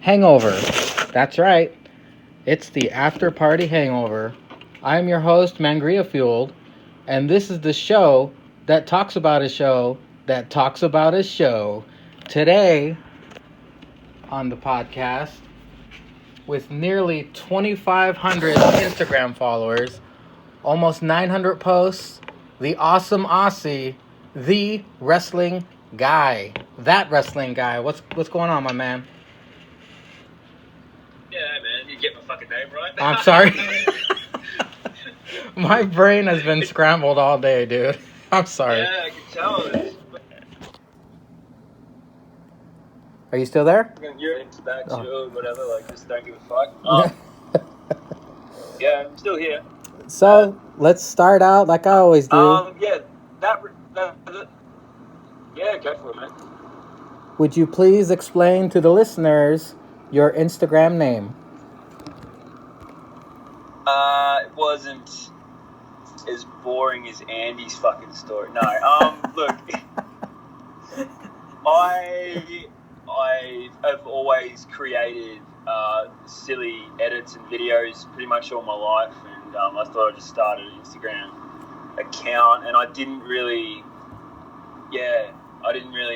Hangover. That's right. It's the After Party Hangover. I'm your host, Mangria Fueled, and this is the show that talks about a show that talks about a show. Today on the podcast, with nearly 2,500 Instagram followers, almost 900 posts, the awesome Aussie, the wrestling guy. That wrestling guy. What's going on, my man? Yeah, man, you get my fucking name right. I'm sorry. My brain has been scrambled all day, dude. I'm sorry. Yeah, I can tell. Are you still there? You're into back, sure, whatever, like, just don't give a fuck. Yeah, I'm still here. So, let's start out like I always do. Yeah, yeah, go for it, man. Would you please explain to the listeners your Instagram name? It wasn't as boring as Andy's fucking story. No, look, I have always created silly edits and videos pretty much all my life, and I thought I'd just start an Instagram account, and I didn't really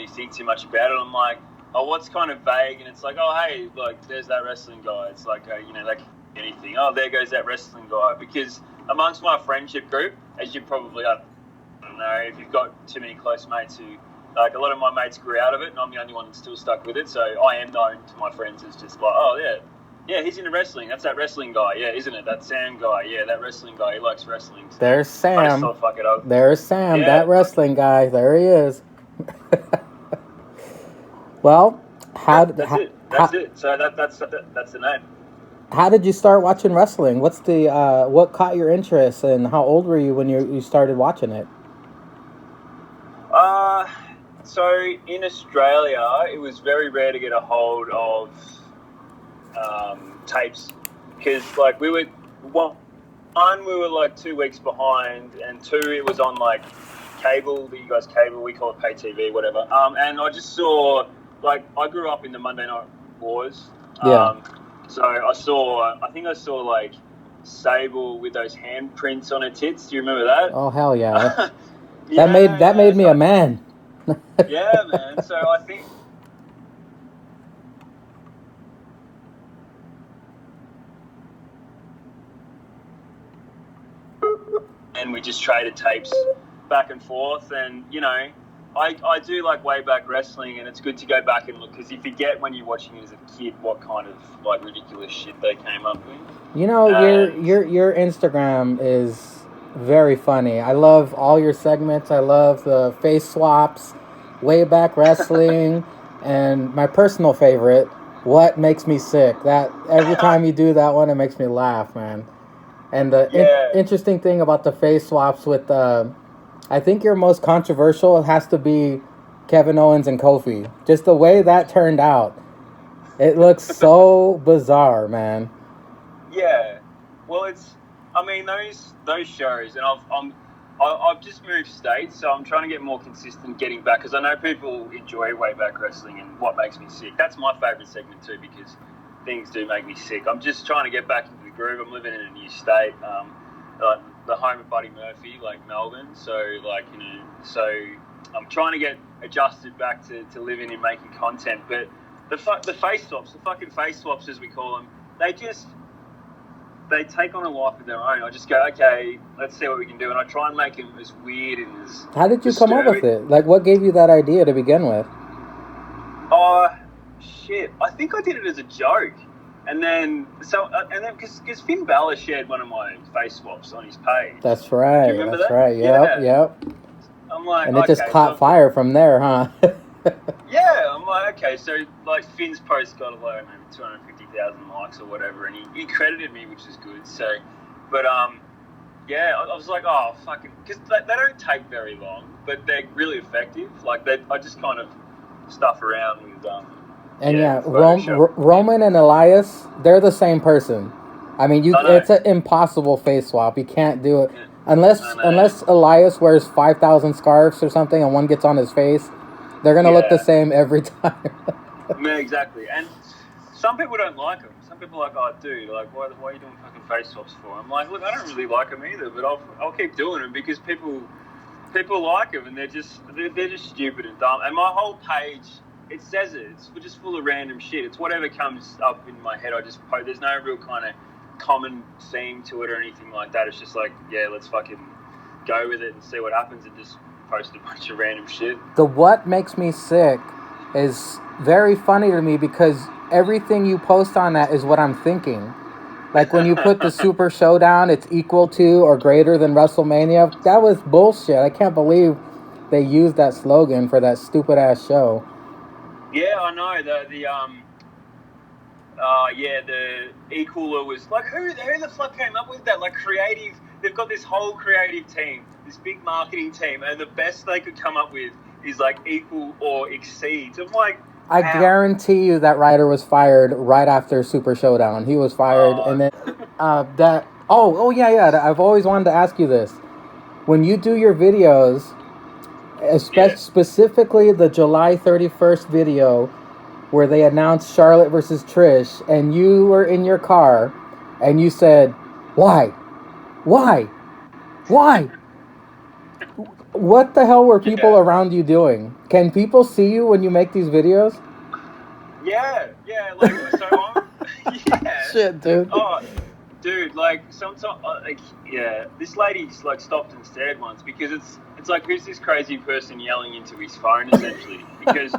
think too much about it. I'm like, oh, what's kind of vague? And it's like, oh, hey, like, there's that wrestling guy. It's like, like anything. Oh, there goes that wrestling guy. Because amongst my friendship group, as you probably, I don't know, if you've got too many close mates who, like, a lot of my mates grew out of it, and I'm the only one that's still stuck with it. So I am known to my friends as just like, oh, yeah, he's into wrestling. That's that wrestling guy. Yeah, isn't it? That Sam guy. Yeah, that wrestling guy. He likes wrestling. So there's Sam. I just thought, fuck it up. There's Sam, that wrestling guy. There he is. Well, That's it. So that's the name. How did you start watching wrestling? What's the what caught your interest, and how old were you when you started watching it? So in Australia, it was very rare to get a hold of tapes, because like we were like 2 weeks behind, and 2, it was on like cable. You guys cable, we call it pay TV, whatever. And I just saw, like, I grew up in the Monday Night Wars. So I think I saw like Sable with those handprints on her tits. Do you remember that? Oh, hell yeah. That made me a man. Yeah, man. So I think and we just traded tapes back and forth, and I do like way back wrestling, and it's good to go back and look, because you forget when you're watching it as a kid what kind of like ridiculous shit they came up with. Your Instagram is very funny. I love all your segments. I love the face swaps, way back wrestling, and my personal favorite, what makes me sick. That every time you do that one, it makes me laugh, man. And the interesting thing about the face swaps with I think your most controversial has to be Kevin Owens and Kofi. Just the way that turned out. It looks so bizarre, man. Yeah. Well, those shows, and I've just moved states, so I'm trying to get more consistent getting back, because I know people enjoy way back wrestling and what makes me sick. That's my favourite segment too, because things do make me sick. I'm just trying to get back into the groove. I'm living in a new state. The home of Buddy Murphy, like Melbourne. So, so I'm trying to get adjusted back to living and making content. But the face swaps, the fucking face swaps as we call them, they take on a life of their own. I just go, okay, let's see what we can do, and I try and make them as weird and as. How did you come up with it? Like, what gave you that idea to begin with? Shit, I think I did it as a joke. And then because Finn Balor shared one of my face swaps on his page. That's right. Do you remember that? Right. Yep. I'm like, and it just caught fire from there, huh? Yeah, I'm like, okay, so like Finn's post got maybe 250,000 likes or whatever, and he credited me, which is good. So, but I was like, oh fucking, because they don't take very long, but they're really effective. Like I just kind of stuff around with And Roman and Elias, they're the same person. I mean, it's an impossible face swap. You can't do it unless Elias wears 5,000 scarves or something, and one gets on his face. They're gonna look the same every time. Yeah, exactly. And some people don't like them. Some people are like, oh, dude, like, why are you doing fucking face swaps for? I'm like, look, I don't really like them either, but I'll keep doing them because people like them, and they're just stupid and dumb. And my whole page, it says it. It's just full of random shit. It's whatever comes up in my head. I just post. There's no real kind of common theme to it or anything like that. It's just like, yeah, let's fucking go with it and see what happens, and just post a bunch of random shit. The what makes me sick is very funny to me because everything you post on that is what I'm thinking. Like when you put the Super Showdown, it's equal to or greater than WrestleMania. That was bullshit. I can't believe they used that slogan for that stupid ass show. Yeah, I know. The equaler was like, who the fuck came up with that? Like creative. They've got this whole creative team, this big marketing team, and the best they could come up with is like equal or exceeds. I'm like, I guarantee you that writer was fired right after Super Showdown. He was fired, and then that. Oh yeah. I've always wanted to ask you this: when you do your videos, specifically the July 31st video where they announced Charlotte versus Trish, and you were in your car, and you said, "Why? What the hell were people around you doing? Can people see you when you make these videos?" Yeah, like, so yeah. Shit, dude. Oh, dude, like, sometimes, this lady, like, stopped and stared once, because it's like, who's this crazy person yelling into his phone, essentially? Because,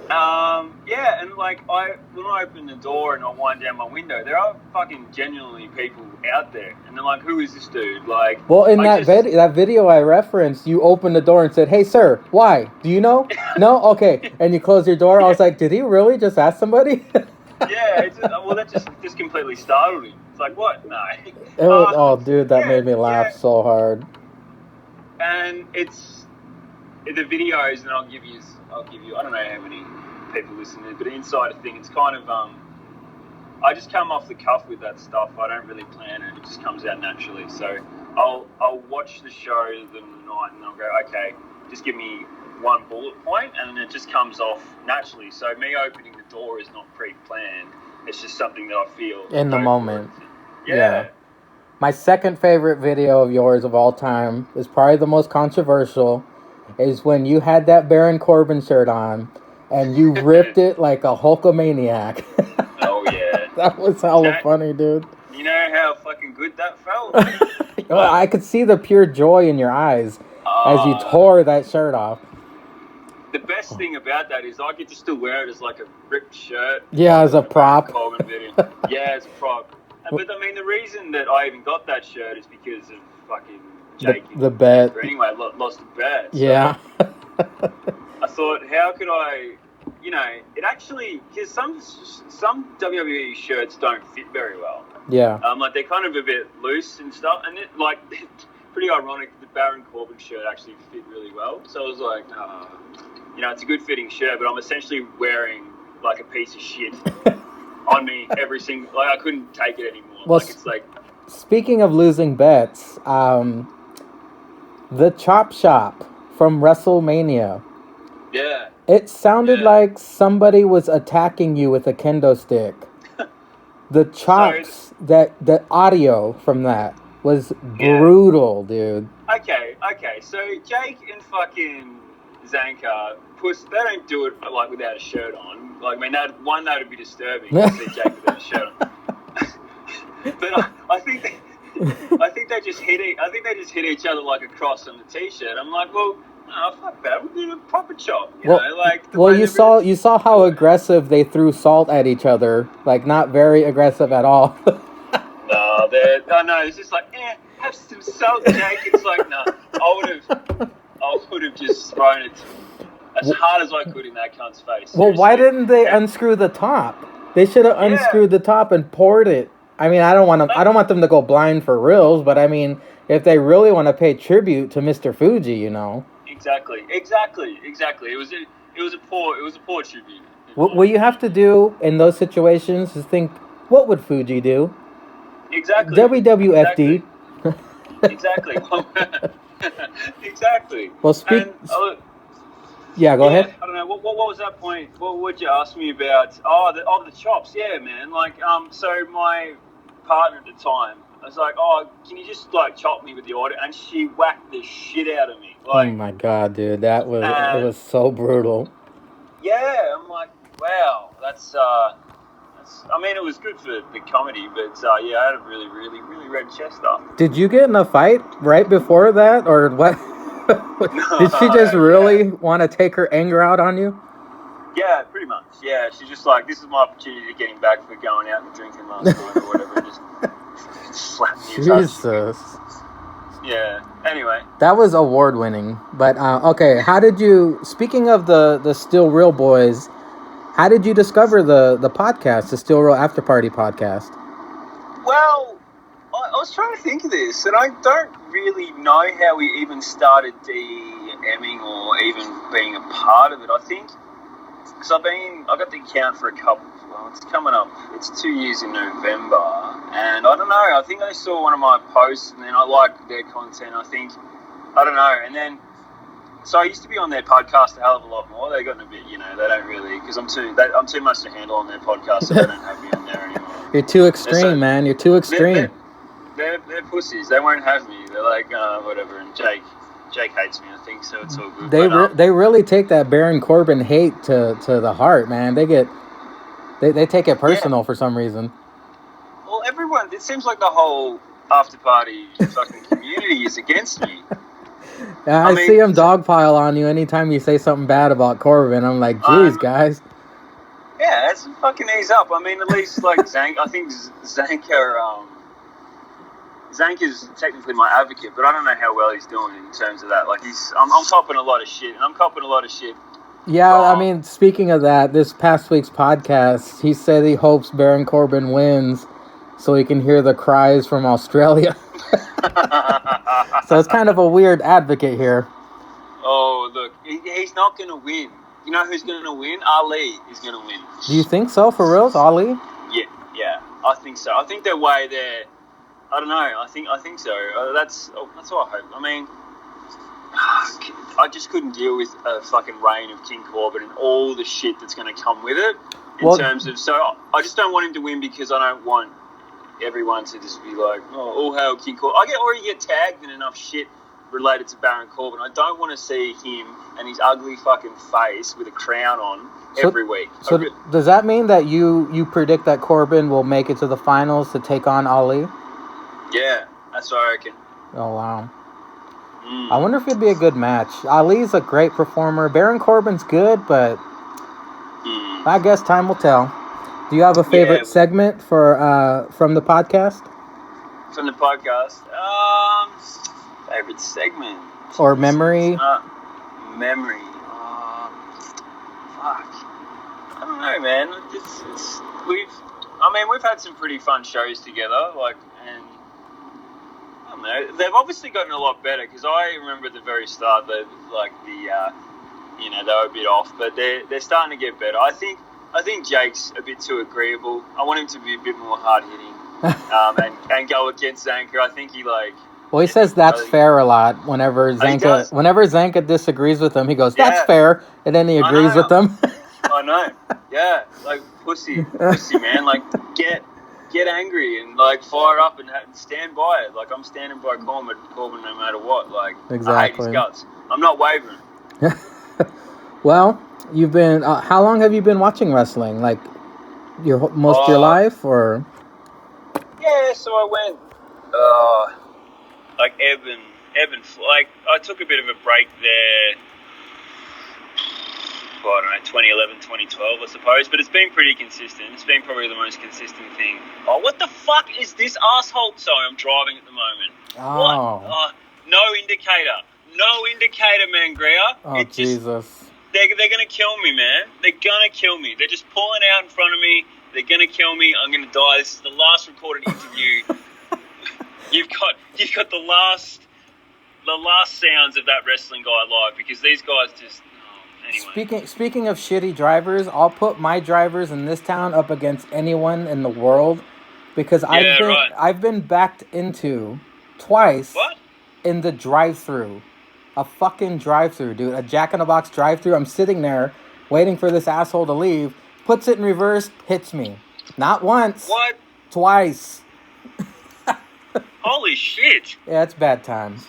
and, like, when I open the door and I wind down my window, there are fucking genuinely people out there, and they're like, who is this dude? Like, well, in that video I referenced, you opened the door and said, "Hey, sir, why? Do you know?" No? Okay. And you closed your door. I was like, did he really just ask somebody? Yeah, that just completely startled him. It's like, what? No. Dude, that made me laugh so hard. And it's the videos, and I'll give you. I don't know how many people listen to it, but insider thing. It's kind of I just come off the cuff with that stuff. I don't really plan it. It just comes out naturally. So I'll watch the show the night, and I'll go, okay, just give me one bullet point, and then it just comes off naturally. So me opening the door is not pre-planned. It's just something that I feel in the moment. Yeah. My second favorite video of yours of all time is probably the most controversial. Is when you had that Baron Corbin shirt on, and you ripped it like a Hulkamaniac. Oh yeah. That was hella funny, dude. You know how fucking good that felt? Well, I could see the pure joy in your eyes as you tore that shirt off. The best thing about that is I get to still wear it as like a ripped shirt. Yeah, as a prop. Yeah, as a prop. But I mean, the reason that I even got that shirt is because of fucking Jake. The bet. Anyway, lost the bet. So yeah. I thought, how could I, it actually, because some WWE shirts don't fit very well. Yeah. Like they're kind of a bit loose and stuff, and it, like, pretty ironic, the Baron Corbin shirt actually fit really well. So I was like, it's a good fitting shirt, but I'm essentially wearing like a piece of shit on me every single, like I couldn't take it anymore. Well, like it's like. Speaking of losing bets, the Chop Shop from WrestleMania. Yeah. It sounded like somebody was attacking you with a kendo stick. The chops, the audio from that was brutal, dude. Okay. So Jake and fucking Zanka, they don't do it like without a shirt on. Like, I mean, that would be disturbing to see Jake without a shirt on. But I think they just hit each other like a cross on the t-shirt. I'm like, well, no, fuck that. We did a proper chop. You saw how aggressive they threw salt at each other. Like, not very aggressive at all. No, it's just like, have some salt, Jake. It's like, no, I would have just thrown it as hard as I could in that cunt's face. Well, why didn't they unscrew the top? They should have unscrewed the top and poured it. I mean, I don't want them to go blind for reals, but I mean, if they really want to pay tribute to Mr. Fuji, Exactly. It was a poor tribute. What you have to do in those situations is think, what would Fuji do? Exactly. WWFD. Exactly. Exactly. Well, Yeah, go ahead. I don't know. What was that point? What would you ask me about? The chops. Yeah, man. Like, so my partner at the time, I was like, oh, can you just like chop me with the order? And she whacked the shit out of me. Oh Like, my god, dude, it and was so brutal. yeah, I'm like, wow, that's. I mean, it was good for the comedy, but yeah, I had a really, really, really red chest up. Did you get in a fight right before that, or what? Did she just really want to take her anger out on you? Yeah, pretty much. Yeah, she's just like, this is my opportunity to get him back for going out and drinking last night or whatever, and just slap me. Jesus. Yeah. Anyway, that was award winning. But okay, how did you? Speaking of the Still Real Boys, how did you discover the podcast, the Still Real After Party podcast? Well, I was trying to think of this, and I don't really know how we even started DMing or even being a part of it. I think because I got the account for a couple. Well, it's coming up. It's 2 years in November, and I don't know. I think I saw one of my posts, and then I liked their content. I don't know, and then. So I used to be on their podcast a hell of a lot more. They've gotten a bit, they don't really, because I'm too much to handle on their podcast, so they don't have me on there anymore. You're too extreme, man. You're too extreme. They're pussies. They won't have me. They're like, whatever. And Jake hates me, I think, so it's all good. They really take that Baron Corbin hate to the heart, man. They take it personal for some reason. Well, everyone, it seems like the whole after party fucking community is against me. I mean, see him dogpile on you anytime you say something bad about Corbin. I'm like, geez, guys. Yeah, it's fucking ease up. I mean, at least like Zank. I think Zank is technically my advocate, but I don't know how well he's doing in terms of that. Like I'm copping a lot of shit, and I'm copping a lot of shit. Yeah, I mean, speaking of that, this past week's podcast, he said he hopes Baron Corbin wins so he can hear the cries from Australia. So it's kind of a weird advocate here. Oh, look, he's not going to win. You know who's going to win? Ali is going to win. Do you think so, for reals, Ali? Yeah, I think so. I think they're way there. I don't know. I think so. That's what I hope. I mean, I just couldn't deal with a fucking reign of King Corbin and all the shit that's going to come with it. Terms of, so I just don't want him to win because I don't want everyone to just be like, oh, all hail King Corbin. I already get tagged in enough shit related to Baron Corbin. I don't want to see him and his ugly fucking face with a crown on every week. So does that mean that you predict that Corbin will make it to the finals to take on Ali? Yeah, that's what I reckon. Oh, wow. I wonder if it'd be a good match. Ali's a great performer. Baron Corbin's good, but I guess time will tell. Do you have a favorite segment from the podcast? From the podcast? Favorite segment? Or memory? Memory. Fuck. I don't know, man. We've had some pretty fun shows together, and I don't know. They've obviously gotten a lot better because I remember at the very start they were a bit off, but they're starting to get better. I think Jake's a bit too agreeable. I want him to be a bit more hard hitting, and go against Zanka. I think he Well, he says that's fair a lot. Whenever Zanka disagrees with him, he goes, "That's fair," and then he agrees with them. I know. Yeah, like pussy man. Like get angry and fire up and stand by it. Like I'm standing by Corbin no matter what. Like exactly. I hate his guts. I'm not wavering. Well, you've been. How long have you been watching wrestling? Like most of your life, or? Yeah, so I went. I took a bit of a break there. I don't know, 2011, 2012, I suppose, but it's been pretty consistent. It's been probably the most consistent thing. Oh, what the fuck is this asshole? Sorry, I'm driving at the moment. Oh. What? Oh, no indicator, man, Greer. Oh, Jesus. They're going to kill me, man. They're going to kill me. They're just pulling out in front of me. They're going to kill me. I'm going to die. This is the last recorded interview. You've got the last sounds of that wrestling guy live because these guys just... Anyway. Speaking of shitty drivers, I'll put my drivers in this town up against anyone in the world because I've been backed into twice in the drive-thru a fucking drive-thru, dude. A Jack in the Box drive-thru. I'm sitting there waiting for this asshole to leave. Puts it in reverse, hits me. Not once. What? Twice. Holy shit. Yeah, it's bad times.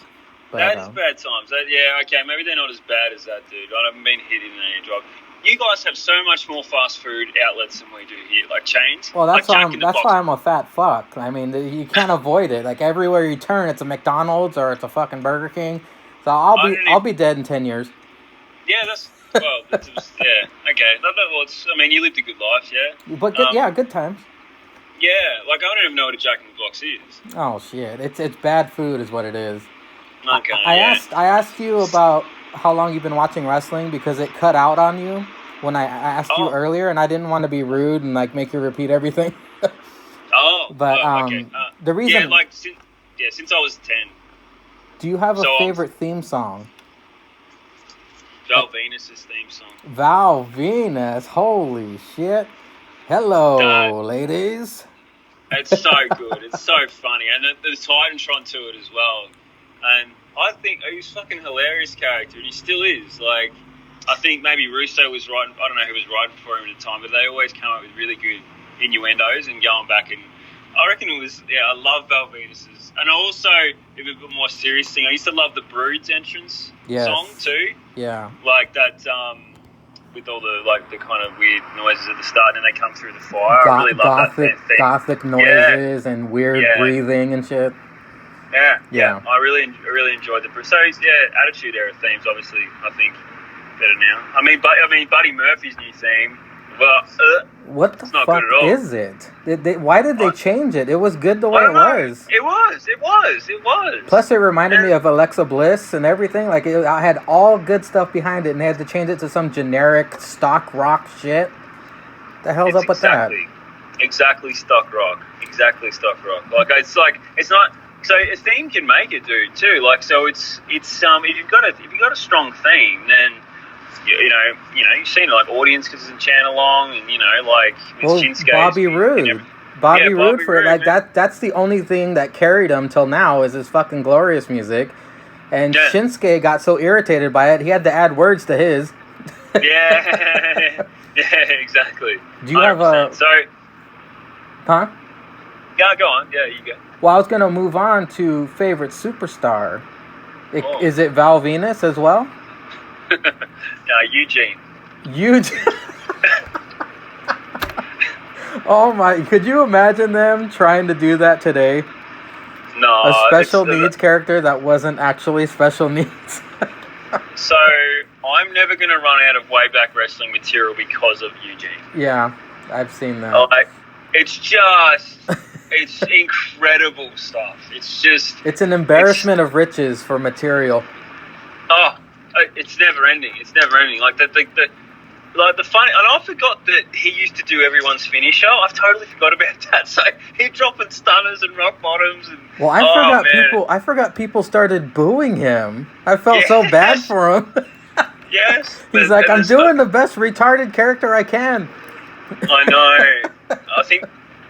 But, that is bad times. Yeah, okay, maybe they're not as bad as that, dude. I haven't been hit in any drive. You guys have so much more fast food outlets than we do here, like chains. Well, that's like why I'm a fat fuck. I mean, you can't avoid it. Like everywhere you turn, it's a McDonald's or it's a fucking Burger King. So I'll be dead in 10 years. Yeah, yeah, okay. Well, I mean, you lived a good life, yeah. But good times. Yeah, like I don't even know what a Jack in the Box is. Oh shit, it's bad food, is what it is. Okay. I asked you about how long you've been watching wrestling because it cut out on you when I asked you earlier, and I didn't want to be rude and like make you repeat everything. Okay. The reason, since I was 10. Do you have a favorite theme song? Val Venus's theme song. Val Venus, holy shit! Hello, ladies. It's so good. It's so funny, and there's Titantron to it as well. And I think he's a fucking hilarious character, and he still is. Like, I think maybe Russo was writing. I don't know who was writing for him at the time, but they always come up with really good innuendos and going back. And I reckon it was. Yeah, I love Val Venus's, and also a bit more serious thing. I used to love the Brood's entrance song too. Yeah, like that. With all the kind of weird noises at the start, and they come through the fire. I really love that thing. Gothic noises and weird breathing and shit. Yeah. I really enjoyed the so Attitude Era themes. Obviously, I think better now. I mean, Buddy Murphy's new theme. Well, what the fuck is it? Why did they change it? It was good the way it was. It was. Plus, it reminded me of Alexa Bliss and everything. Like, I had all good stuff behind it, and they had to change it to some generic stock rock shit. The hell's up with that? Exactly stock rock. Like, it's not. So a theme can make it, dude. Too. Like, so it's if you've got a strong theme, then. You know, you've seen like audience doesn't chant along, and like Shinsuke. Bobby Roode. Bobby Roode for it. Like that's the only thing that carried him till now is his fucking glorious music, and Shinsuke got so irritated by it he had to add words to his. Yeah, exactly. Do you have a? Huh? Yeah, go on. Yeah, you go. Well, I was gonna move on to favorite superstar. Is it Val Venus as well? Eugene. Oh my, could you imagine them trying to do that today? No. A special needs character that wasn't actually special needs. So, I'm never going to run out of way back wrestling material because of Eugene. Yeah, I've seen that. It's incredible stuff. It's an embarrassment of riches for material. Oh, it's never ending. Like the funny, and I forgot that he used to do everyone's finisher. I've totally forgot about that. So he'd dropping stunners and rock bottoms. And, well, I forgot people started booing him. I felt so bad for him. Yes. He's like, I'm doing the best retarded character I can. I know. I think,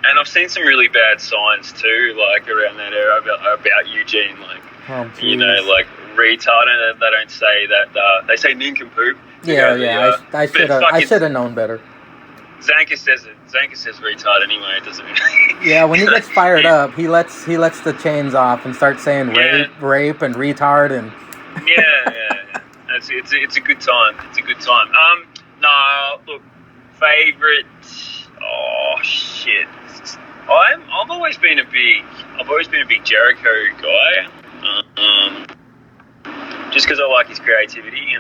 and I've seen some really bad signs too, like around that era about Eugene, like like retarded. They don't say that. They say nincompoop. Yeah. I should have known better. Zanka says it. Zanka says retard anyway. It doesn't. Yeah, when he gets fired up, he lets the chains off and starts saying rape and retard and. Yeah. It's a good time. No, look, favorite. Oh shit. I've always been a big Jericho guy. Just because I like his creativity.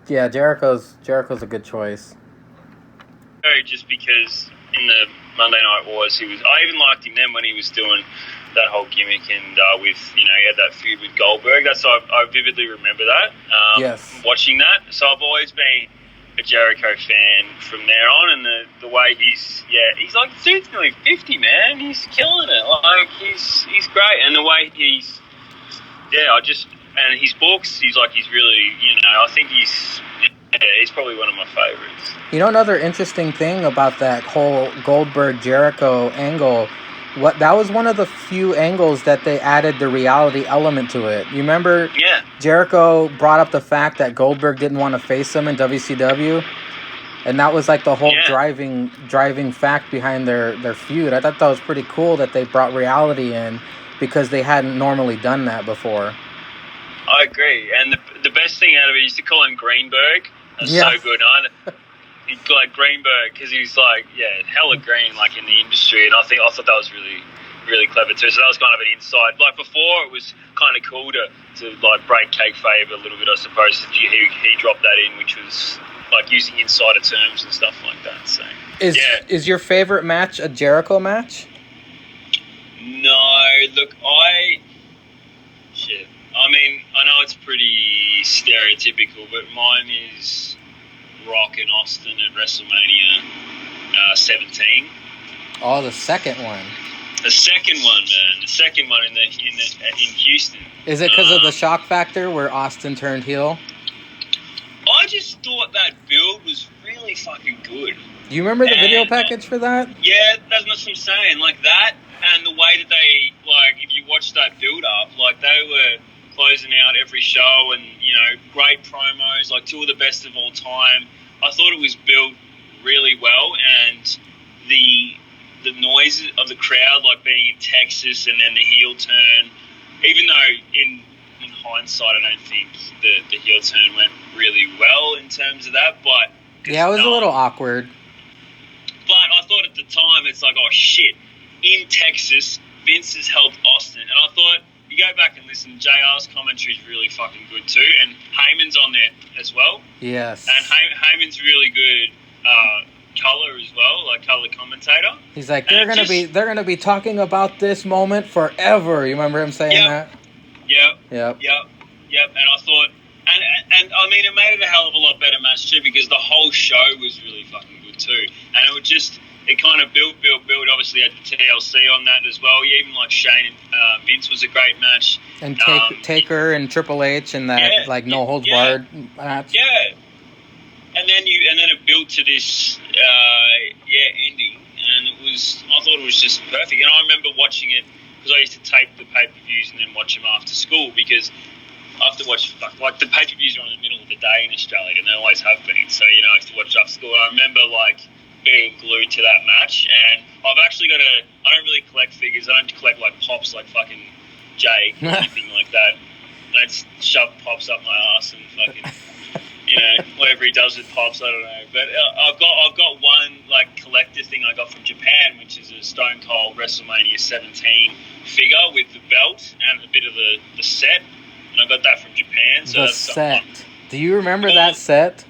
Yeah, Jericho's a good choice. Just because in the Monday Night Wars, I even liked him then when he was doing that whole gimmick and with he had that feud with Goldberg. I vividly remember that. Yes. Watching that, so I've always been a Jericho fan from there on, and the way he's like, dude's nearly 50, man. He's killing it. Like he's great, and the way he's and his books, he's really, I think he's probably one of my favorites. Another interesting thing about that whole Goldberg-Jericho angle That was one of the few angles that they added the reality element to it. You remember? Yeah. Jericho brought up the fact that Goldberg didn't want to face him in WCW, and that was like the whole driving fact behind their feud. I thought that was pretty cool that they brought reality in because they hadn't normally done that before. I agree, and the best thing out of it is to call him Greenberg. That's so good. He's like Greenberg because he's like, hella green, like in the industry, and I thought that was really, really clever too. So that was kind of an insight. Like before, it was kind of cool to like break kayfabe a little bit, I suppose. He dropped that in, which was like using insider terms and stuff like that. So is your favorite match a Jericho match? No, look, I mean, I know it's pretty stereotypical, but mine is Rock and Austin at WrestleMania 17. Oh, the second one. The second one, man. The second one in Houston. Is it because of the shock factor where Austin turned heel? I just thought that build was really fucking good. Do you remember the video package for that? Yeah, that's what I'm saying. Like that, and the way that they, like, if you watch that build up, like they were closing out every show, and great promos, like two of the best of all time. I thought it was built really well, and the noise of the crowd, like being in Texas, and then the heel turn. Even though in hindsight, I don't think the heel turn went really well in terms of that, but it was a little awkward. But I thought at the time, it's like, oh shit, in Texas, Vince has helped Austin, and I thought, you go back and listen, JR's commentary is really fucking good too, and Heyman's on there as well. Yes. And Heyman's really good color as well, like color commentator. He's like, they're gonna be talking about this moment forever. You remember him saying that? Yep. And I thought, and I mean, it made it a hell of a lot better match too, because the whole show was really fucking good too, and it kind of built. Obviously, had the TLC on that as well. Even like Shane and Vince was a great match. And Taker and Triple H and that no holds barred match. Yeah. And then it built to this ending, and I thought it was just perfect. And I remember watching it because I used to tape the pay-per-views and then watch them after school, because I have to watch, like, the pay-per-views are in the middle of the day in Australia, and they always have been. So I have to watch after school. And I remember like being glued to that match, and I've actually got I don't really collect figures. I don't collect like pops like fucking Jake or anything like that. I don't shove pops up my ass and fucking whatever he does with pops, I don't know. But I've got one like collector thing I got from Japan, which is a Stone Cold WrestleMania 17 figure with the belt and a bit of the set, and I got that from Japan. So the set. Do you remember that set?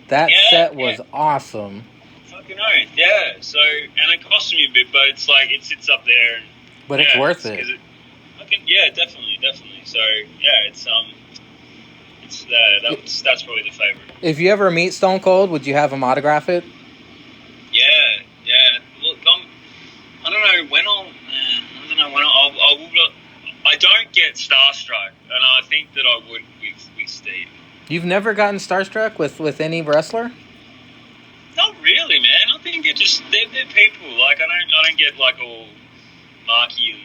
That set was awesome. Fucking oath, yeah. So, and it cost me a bit, but it's like it sits up there, and but it's worth it. Definitely. So that's probably the favorite. If you ever meet Stone Cold, would you have him autograph it? Yeah. Look, I don't know when I don't get starstruck, and I think that I would with Steve. You've never gotten starstruck with any wrestler? Not really, man. I think they're people. Like I don't get like all marky, and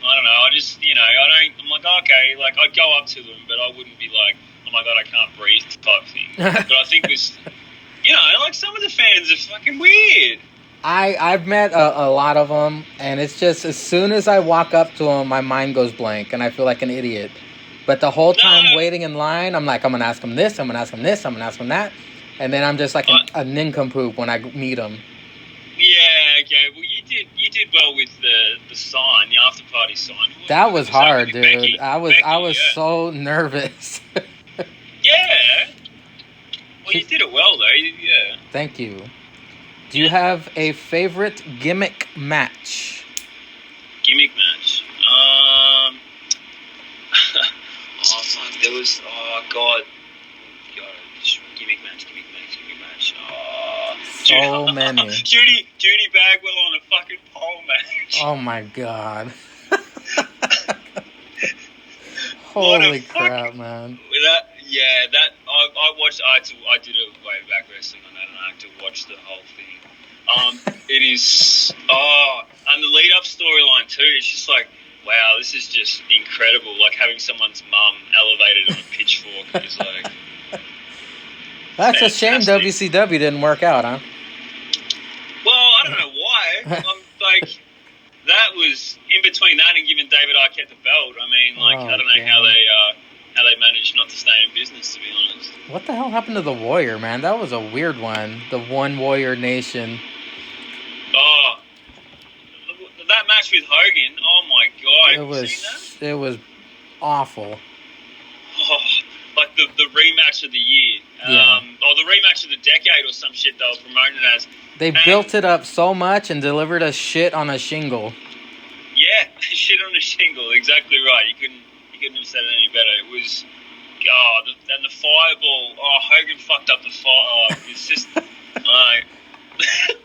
I don't know. I just I'm like, okay, like I'd go up to them, but I wouldn't be like, oh my god, I can't breathe type thing. But I think this, like some of the fans are fucking weird. I've met a lot of them, and it's just as soon as I walk up to them, my mind goes blank, and I feel like an idiot. But the whole time waiting in line, I'm like, I'm gonna ask him this, I'm gonna ask him this, I'm gonna ask him that. And then I'm just like a nincompoop when I meet him. Yeah, okay. Well, you did well with the sign, the after party sign. That was hard, dude. Becky, I was so nervous. Yeah. Well, you did it well, though. Yeah. Thank you. Do you have a favorite gimmick match? Gimmick match. There was. Oh God. Gimmick match. So many. Judy Bagwell on a fucking pole match. Oh my god. Holy crap, man. I watched. I did a way back wrestling on that, and I had to watch the whole thing. It is. And the lead-up storyline too. It's just like, wow, this is just incredible. Like having someone's mum elevated on a pitchfork is like. That's fantastic. a shame WCW didn't work out, huh? Well, I don't know why. Like that was in between that and giving David Arquette the belt. I mean, like I don't know how they managed not to stay in business, to be honest. What the hell happened to the Warrior, man? That was a weird one. The One Warrior Nation. Oh, that match with Hogan. Oh my god! Have you seen that? It was awful. Oh, like the rematch of the year. Or the rematch of the decade or some shit they were promoting it as. They built it up so much and delivered us shit on a shingle. Yeah, shit on a shingle. Exactly right. You couldn't have said it any better. It was, and the fireball. Oh, Hogan fucked up the fire. Oh, it's just,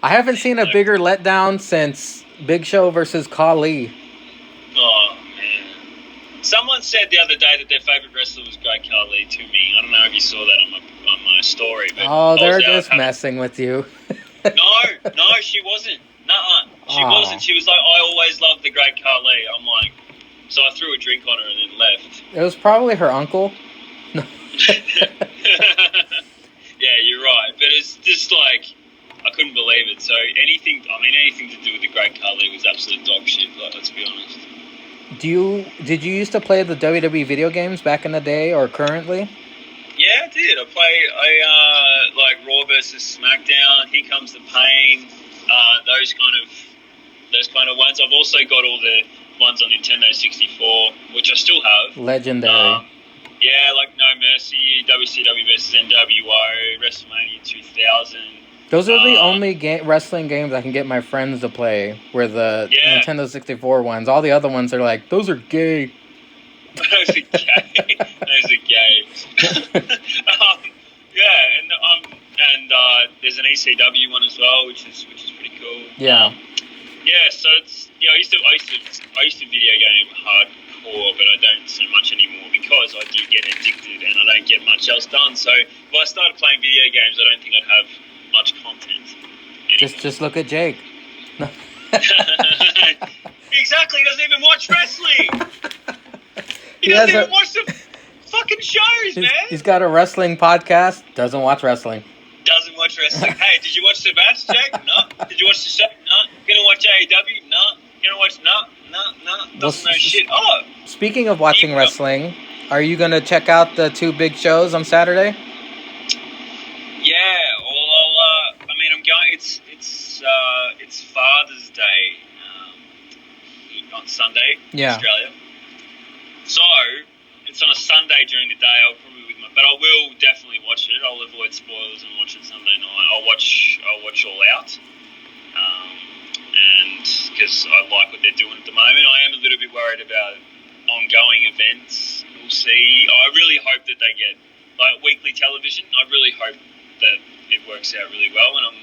I haven't seen a bigger letdown since Big Show versus Khali. Oh man! Someone said the other day that their favorite wrestler was Great Khali to me. I don't know if you saw that on my story. But they're just messing with you. No, she wasn't. Nuh-uh. She wasn't. She was like, I always loved the Great Khali. I'm like, so I threw a drink on her and then left. It was probably her uncle. Yeah, you're right. But it's just like, I couldn't believe it. So anything to do with the Great Khali was absolute dog shit. Like, let's be honest. Did you used to play the WWE video games back in the day or currently? Yeah, I did. I like Raw versus SmackDown, Here Comes the Pain, those kind of ones. I've also got all the ones on Nintendo 64, which I still have. Legendary. Yeah, like No Mercy, WCW versus NWO, WrestleMania 2000. Those are the only wrestling games I can get my friends to play, were the Nintendo 64 ones. All the other ones are like, those are gay. Those are gay. Those are gay. And there's an ECW one as well, which is pretty cool. Yeah. So it's I used to video game hardcore, but I don't so much anymore because I do get addicted and I don't get much else done. So if I started playing video games, I don't think I'd have much content anymore. Just look at Jake. Exactly. He doesn't even watch wrestling. He doesn't even watch the fucking shows, man. He's got a wrestling podcast. Doesn't watch wrestling. Doesn't watch wrestling. Hey, did you watch the match, Jake? No. Did you watch the show? No. Gonna watch AEW? No. Gonna watch? No. Doesn't know shit. Oh. Speaking of watching wrestling, are you gonna check out the 2 big shows on Saturday? Yeah. Well, I'm going. It's Father's Day on Sunday in Australia. So it's on a Sunday during the day. I'll probably but I will definitely watch it. I'll avoid spoilers and watch it Sunday night. I'll watch All Out, and because I like what they're doing at the moment. I am a little bit worried about ongoing events. We'll see. I really hope that they get like weekly television. I really hope that it works out really well, and I'm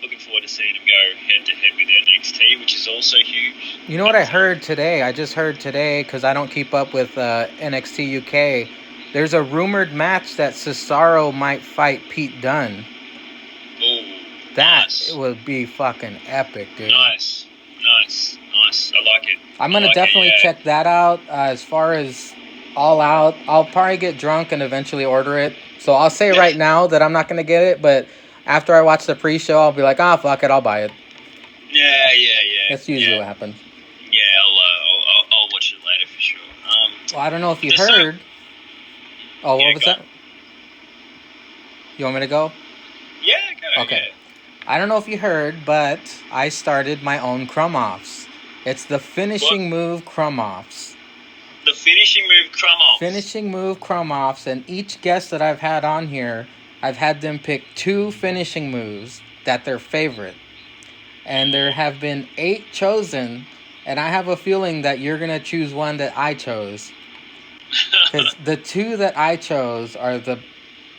looking forward to seeing them go head to head with NXT, which is also huge. You know what I heard today? I just heard today, because I don't keep up with NXT UK. There's a rumored match that Cesaro might fight Pete Dunne. Oh, that would be fucking epic, dude. Nice. I like it. I'm going to definitely check that out. As far as All Out, I'll probably get drunk and eventually order it. So I'll say right now that I'm not going to get it, but after I watch the pre-show, I'll be like, fuck it, I'll buy it. Yeah. That's usually what happens. Yeah, I'll watch it later for sure. Well, I don't know if you heard. What was that? You want me to go? Yeah, go. Okay. Yeah. I don't know if you heard, but I started my own crumb-offs. It's the finishing move crumb-offs. The finishing move crumb-offs? Finishing move crumb-offs, and each guest that I've had on here, I've had them pick 2 finishing moves that they're favorite. And there have been 8 chosen, and I have a feeling that you're going to choose one that I chose. Because the 2 that I chose are the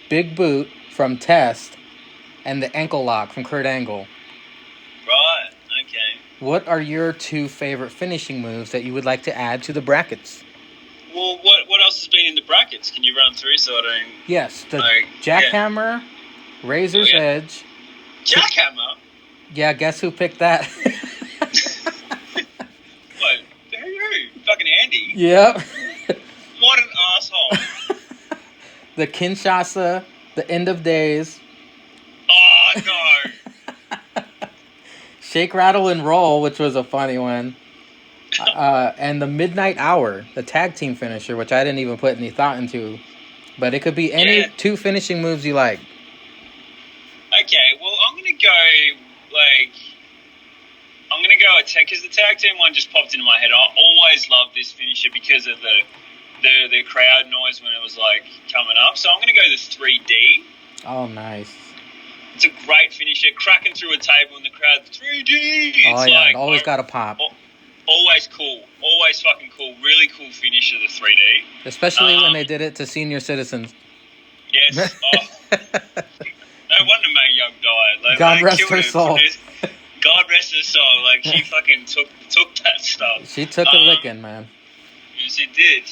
Big Boot from Test and the Ankle Lock from Kurt Angle. Right, okay. What are your 2 favorite finishing moves that you would like to add to the brackets? Well, what else has been in the brackets? Can you run through so I don't... Yes, the Jackhammer, Razor's Edge. Jackhammer? Yeah, guess who picked that? What? Who? Fucking Andy. Yep. What an asshole. The Kinshasa, the end of days. Oh, no. Shake, rattle, and roll, which was a funny one. And the midnight hour, the tag team finisher, which I didn't even put any thought into. But it could be any two finishing moves you like. Okay, well, I'm going to go, attack, because the tag team one just popped into my head. I always loved this finisher because of the crowd noise when it was, coming up. So I'm going to go the 3D. Oh, nice. It's a great finisher, cracking through a table in the crowd. 3D! Oh, yeah, it always got a pop. Always cool. Always fucking cool. Really cool finisher, the 3D. Especially when they did it to senior citizens. Yes. Oh. No wonder Mae Young died. God rest her soul. God rest her soul. She fucking took that stuff. She took a licking, man. She did.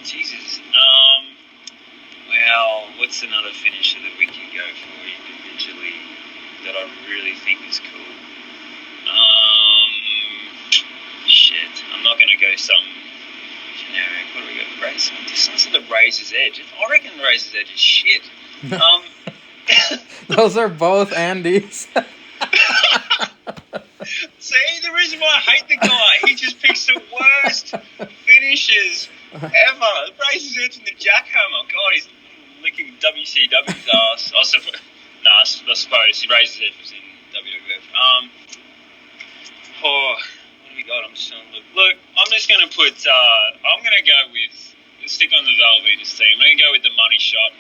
Jesus. Well, what's another finisher that we can go for individually that I really think is cool? Shit. I'm not going to go something generic. What do we got? Someone said the Razor's Edge. I reckon the Razor's Edge is shit. Those are both Andy's. See, the reason why I hate the guy, he just picks the worst finishes ever. The Razor's Edge and the Jackhammer. God, he's licking WCW's ass. I suppose the Razor's Edge was in WWF. What do we got? I'm just going to look. I'm just going to put. I'm going to go with. Stick on the Val Venus team. I'm going to go with the Money Shot.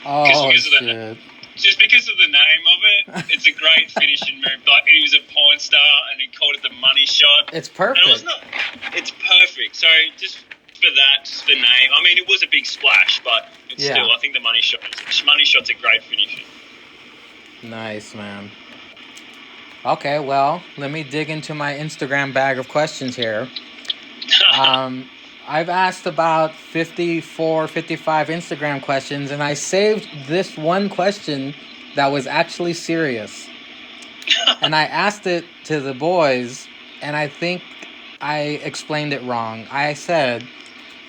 Oh, shit. Just because of the name of it, it's a great finishing move. He was a porn star, and he called it the Money Shot. It's perfect. And it's perfect. So just for that, just the name. I mean, it was a big splash, but still, I think the Money Shot's a great finisher. Nice, man. Okay, well, let me dig into my Instagram bag of questions here. I've asked about 54, 55 Instagram questions, and I saved this one question that was actually serious. And I asked it to the boys, and I think I explained it wrong. I said,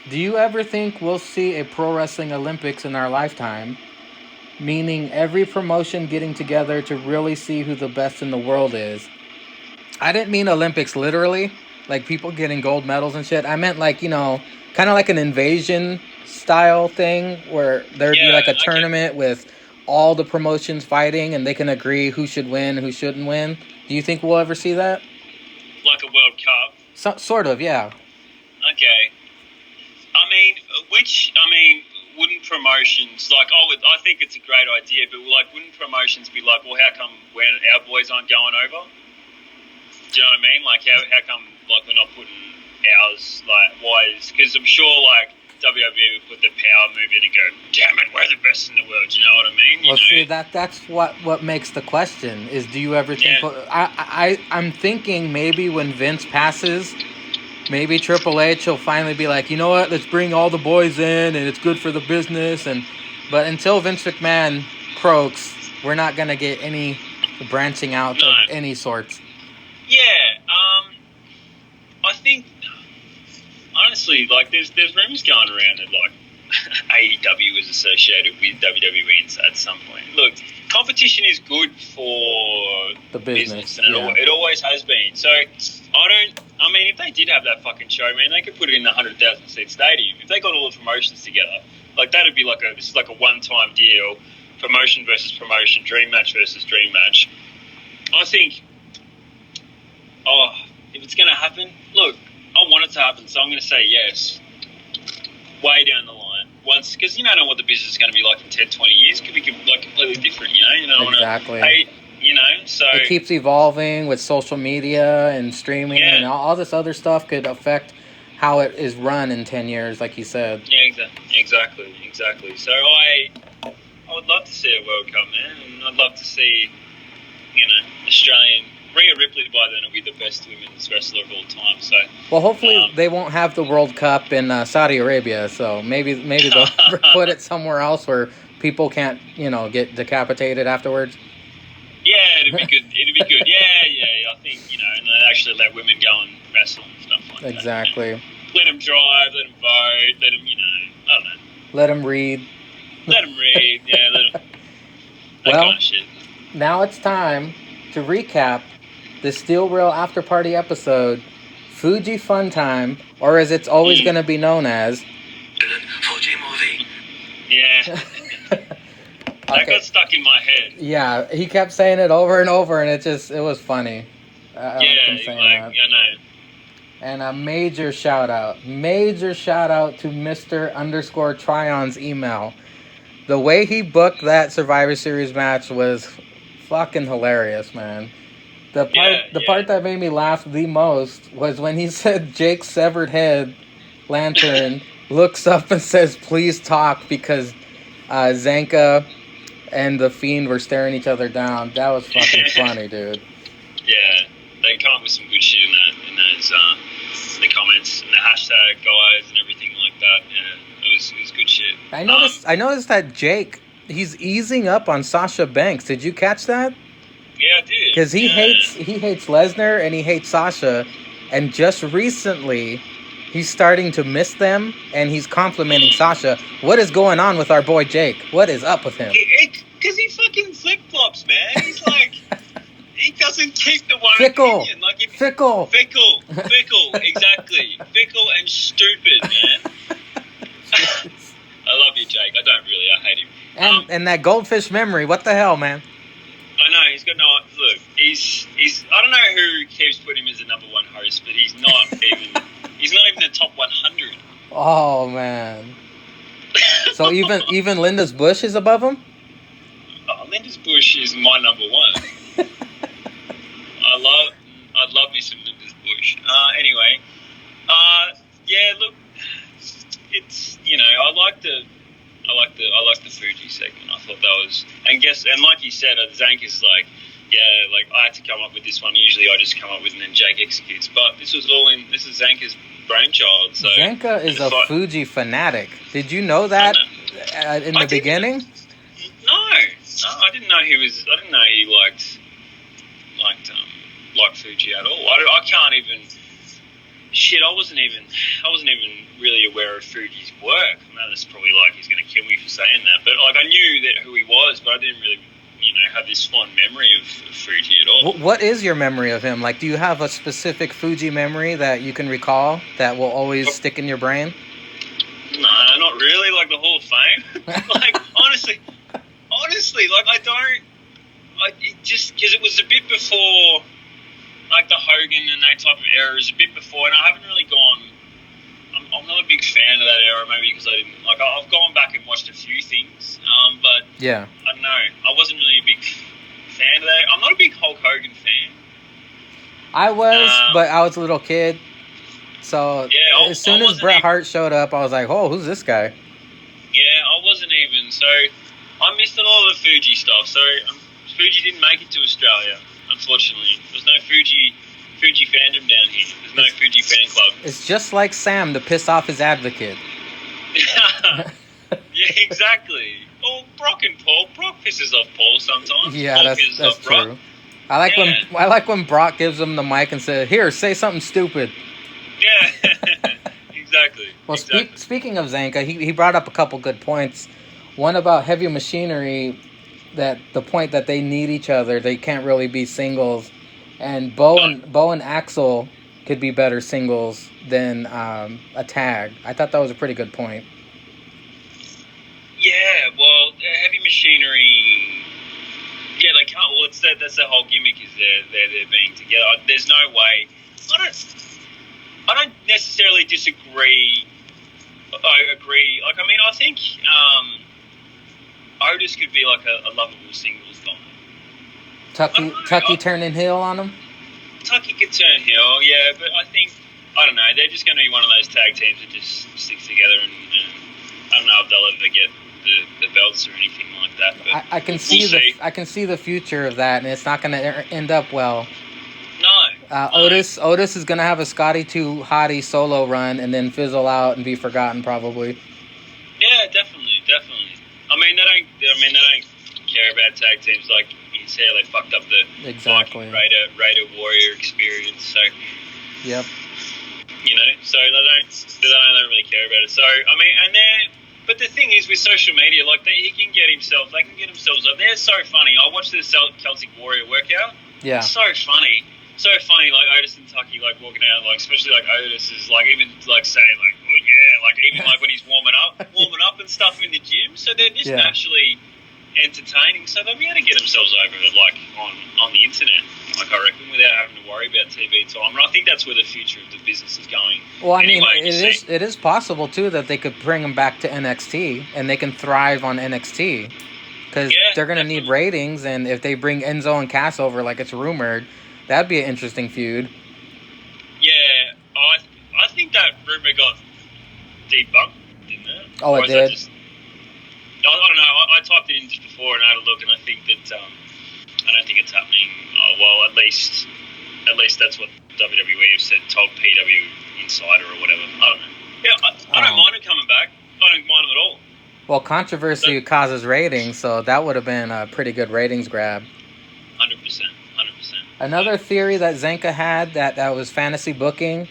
do you ever think we'll see a pro wrestling Olympics in our lifetime? Meaning every promotion getting together to really see who the best in the world is. I didn't mean Olympics literally. Like people getting gold medals and shit. I meant kind of like an invasion style thing where there'd be a tournament with all the promotions fighting and they can agree who should win, who shouldn't win. Do you think we'll ever see that? Like a World Cup? Sort of, yeah. Okay. Wouldn't promotions, I think it's a great idea, but wouldn't promotions be well, how come our boys aren't going over? Do you know what I mean? How come we're not putting ours, why is, because I'm sure WWE would put the power move in and go, damn it, we're the best in the world. Do you know what I mean? Well, see, that's what makes the question is, do you ever think? Yeah. I'm thinking maybe when Vince passes, maybe Triple H will finally be like, you know what, let's bring all the boys in and it's good for the business. But until Vince McMahon croaks, we're not going to get any branching out of any sorts. Yeah, I think, honestly, there's rumors going around that, AEW is associated with WWE at some point. Look, competition is good for the business and it always has been. So, if they did have that fucking show, man, they could put it in the 100,000 seat stadium. If they got all the promotions together, that'd be this is a one-time deal, promotion versus promotion, dream match versus dream match. I think, if it's going to happen, look, I want it to happen, so I'm going to say yes. Way down the line. Once, because you don't know what the business is going to be like in 10, 20 years. It could be completely different, you know? Exactly. So... It keeps evolving with social media and streaming and all this other stuff could affect how it is run in 10 years, like you said. Yeah, exactly. So I would love to see a World Cup, man, and I'd love to see, Australian... Rhea Ripley by then will be the best women's wrestler of all time. So, well, hopefully they won't have the World Cup in Saudi Arabia. So maybe they'll put it somewhere else where people can't, get decapitated afterwards. Yeah, it'd be good. It'd be good. Yeah. I think, and they actually let women go and wrestle and stuff like that. Exactly. Let them drive, let them vote, let them, I don't know. Let them read. Let them read, yeah, let them... That Well, kind of shit. Now it's time to recap the Steel Rail After Party episode, Fuji Fun Time, or as it's always going to be known as... Fuji movie. Yeah. That got stuck in my head. Yeah, he kept saying it over and over, and it was funny. I know. And a major shout out to Mr._Tryon's email. The way he booked that Survivor Series match was fucking hilarious, man. The part that made me laugh the most was when he said Jake's severed head lantern looks up and says, "Please talk," because Zanka and the Fiend were staring each other down. That was fucking funny, dude. Yeah, they come up with some good shit in those the comments and the hashtag guys and everything like that. Yeah, it was good shit. I noticed that Jake, he's easing up on Sasha Banks. Did you catch that? Yeah, I did. Because he hates Lesnar and he hates Sasha, and just recently he's starting to miss them and he's complimenting Sasha. What is going on with our boy Jake? What is up with him? Because he fucking flip flops, man. He's like, he doesn't keep the one Fickle. opinion. Like Fickle, exactly. Fickle and stupid, man. I love you, Jake. I don't really. I hate him. And that goldfish memory. What the hell, man? I know he's got no. Look, he's. I don't know who keeps putting him as the number one host, but he's not even. He's not even the top 100. Oh man. So even Linda's Bush is above him. Oh, Linda's Bush is my number one. I'd love me some Linda's Bush. Anyway, yeah. Look, it's I like the Fuji segment. I thought that was, and like you said, Zanka's like, yeah, like I had to come up with this one. Usually I just come up with and then Jake executes, but this is Zanka's brainchild. So Zanka is a Fuji fanatic. Did you know that in the beginning? No, I didn't know he was. I didn't know he liked Fuji at all. I can't even. Shit, I wasn't even really aware of Fuji's work. I know that's probably like he's going to kill me for saying that, but like I knew that who he was, but I didn't really, have this fond memory of Fuji at all. What is your memory of him? Like, do you have a specific Fuji memory that you can recall that will always stick in your brain? No, not really. Like the Hall of Fame. Like honestly, like I just because it was a bit before. Like the Hogan and that type of era is a bit before, and I haven't really gone. I'm not a big fan of that era, maybe because I didn't like. I've gone back and watched a few things, but yeah, I don't know. I wasn't really a big fan of that. I'm not a big Hulk Hogan fan. I was, but I was a little kid, so yeah, as soon as Bret Hart showed up, I was like, "Oh, who's this guy?" Yeah, I wasn't even. So I missed a lot of the Fuji stuff. So Fuji didn't make it to Australia. Unfortunately, there's no Fuji fandom down here. There's no Fuji fan club. It's just like Sam to piss off his advocate. Yeah, exactly. Oh, Brock and Paul. Brock pisses off Paul sometimes. Yeah, Paul that's true. I like when Brock gives him the mic and says, "Here, say something stupid." Yeah, exactly. Well, speaking of Zanka, he brought up a couple good points. One about Heavy Machinery. That the point that they need each other, they can't really be singles, and Bo and Axel could be better singles than a tag. I thought that was a pretty good point. Yeah, well, Heavy Machinery. Yeah, they can't. Well, that's the whole gimmick is they're being together. There's no way. I don't necessarily disagree. I agree. Like, I mean, I think. Otis could be like a lovable singles guy. Tucky turning heel on him? Tucky could turn heel, yeah, but I don't know, they're just going to be one of those tag teams that just sticks together and I don't know if they'll ever get the belts or anything like that. But I can see the future of that, and it's not going to end up well. No. Otis is going to have a Scotty 2 Hottie solo run and then fizzle out and be forgotten probably. Yeah, definitely. I mean, they don't care about tag teams like his hair. They fucked up the exactly Raider Warrior experience. So, yep. You know, so they don't really care about it. So I mean, but the thing is with social media, like they can get themselves up. They're so funny. I watched the Celtic Warrior workout. Yeah. So funny. So funny, like Otis and Tucky, like walking out, like especially like Otis is like even like saying like, oh yeah, like even like when he's warming up and stuff in the gym. So they're just naturally entertaining. So they'll be able to get themselves over it like on the internet, like I reckon, without having to worry about TV time. And I think that's where the future of the business is going. Well, I mean, it is possible too that they could bring them back to NXT and they can thrive on NXT because they're going to need ratings. And if they bring Enzo and Cass over, like it's rumored. That'd be an interesting feud. Yeah, I think that rumor got debunked, didn't it? Oh, it did? I don't know. I typed it in just before and had a look, and I think that I don't think it's happening. Oh, well, at least that's what WWE told PW Insider or whatever. I don't know. Yeah, I don't mind him coming back. I don't mind him at all. Well, controversy causes ratings, so that would have been a pretty good ratings grab. 100%. Another theory that Zenka had that was fantasy booking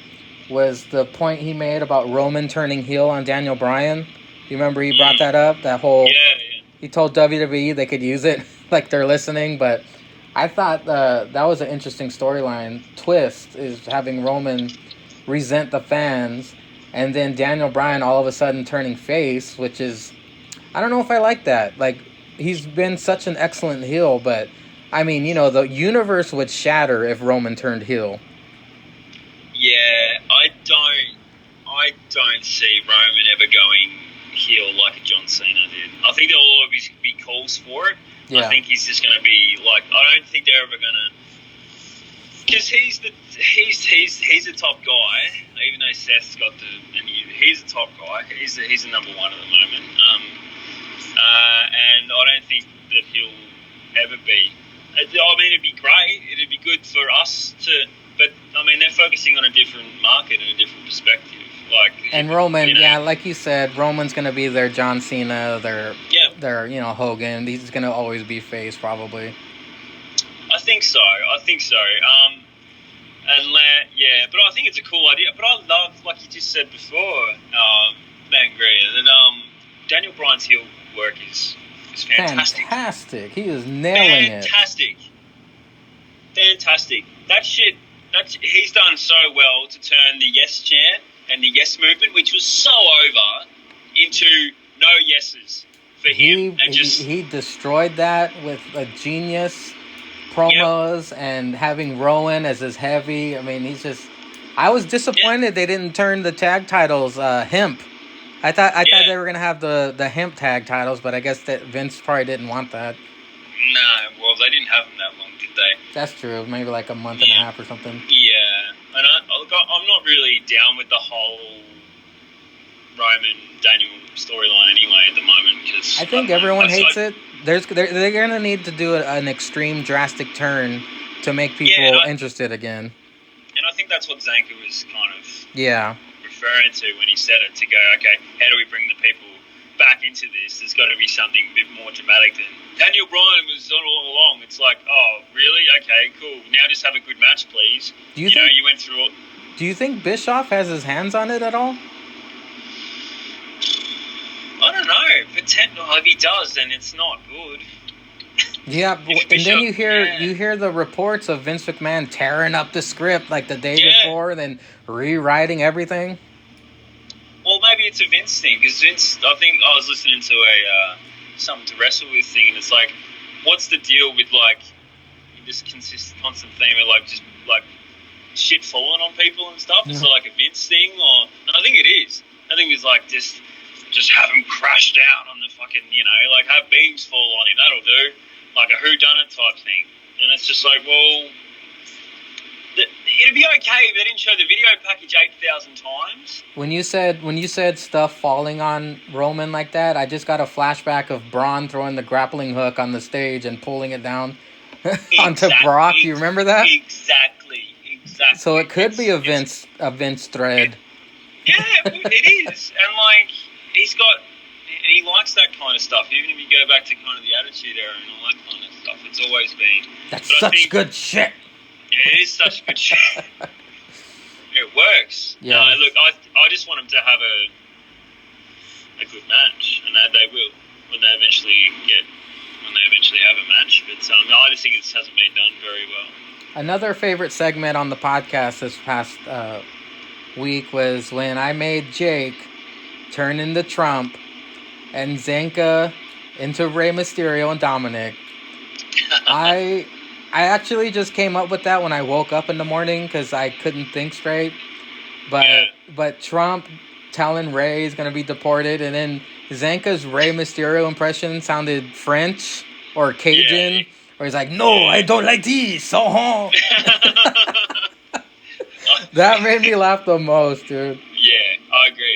was the point he made about Roman turning heel on Daniel Bryan. You remember he brought that up? That whole... Yeah. He told WWE they could use it like they're listening, but I thought that was an interesting storyline. Twist is having Roman resent the fans and then Daniel Bryan all of a sudden turning face, which is... I don't know if I like that. Like, he's been such an excellent heel, but... I mean, you know, the universe would shatter if Roman turned heel. Yeah, I don't see Roman ever going heel like a John Cena did. I think there'll always be calls for it. Yeah. I think he's just going to be like, I don't think they're ever going to, because he's the top guy. Even though Seth's got he's the top guy. He's the number one at the moment. And I don't think that he'll ever be. I mean, it'd be great. It'd be good for us but I mean, they're focusing on a different market and a different perspective. And Roman, like you said, Roman's gonna be their John Cena, their Hogan. He's gonna always be face, probably. I think so. But I think it's a cool idea. But I love, like you just said before, that Daniel Bryan's heel work is fantastic. Fantastic. He is nailing it. Fantastic. That shit, he's done so well to turn the yes chant and the yes movement, which was so over, into no yeses for him. He destroyed that with a genius promos and having Rowan as his heavy. I mean, he's just... I was disappointed they didn't turn the tag titles hemp. I thought they were going to have the hemp tag titles, but I guess that Vince probably didn't want that. No, well, they didn't have them that long, did they? That's true. Maybe like a month and a half or something. Yeah. And I'm not really down with the whole Roman-Daniel storyline anyway at the moment. Cause I think everyone hates it. They're going to need to do an extreme, drastic turn to make people interested again. And I think that's what Zanka was kind of referring to when he said it, to go, okay, how do we bring the people back into this? There's got to be something a bit more dramatic than Daniel Bryan was all along. It's like, oh, really? Okay, cool. Now just have a good match, please. You went through all... Do you think Bischoff has his hands on it at all? I don't know. If he does, then it's not good. Yeah, and then you hear the reports of Vince McMahon tearing up the script like the day before, then rewriting everything. Well, maybe it's a Vince thing, because Vince, I think I was listening to a something to wrestle with thing, and it's like, what's the deal with like this constant theme of like just like shit falling on people and stuff? Is it like a Vince thing, or I think it is. I think it's like just have him crash down on the fucking, like have beams fall on him. That'll do. Like a whodunit type thing. And it's just like, well, it'd be okay if they didn't show the video package 8,000 times. When you said stuff falling on Roman like that, I just got a flashback of Braun throwing the grappling hook on the stage and pulling it down onto Brock. You remember that? Exactly. So it could be a Vince thread. Yeah, it is. And like, he likes that kind of stuff. Even if you go back to kind of the Attitude Era and all that kind of stuff, It's always been. That's but such good shit. Yeah, it is such good shit. It works. Yeah. Look, I just want them to have a good match, and that they will when they eventually have a match. But I just think it hasn't been done very well. Another favorite segment on the podcast this past week was when I made Jake turn into Trump and Zanka into Rey Mysterio and Dominic. I actually just came up with that when I woke up in the morning because I couldn't think straight. But Trump telling Rey he's going to be deported, and then Zanka's Rey Mysterio impression sounded French or Cajun, or he's like, no, I don't like this. So that made me laugh the most, dude. Yeah, I agree.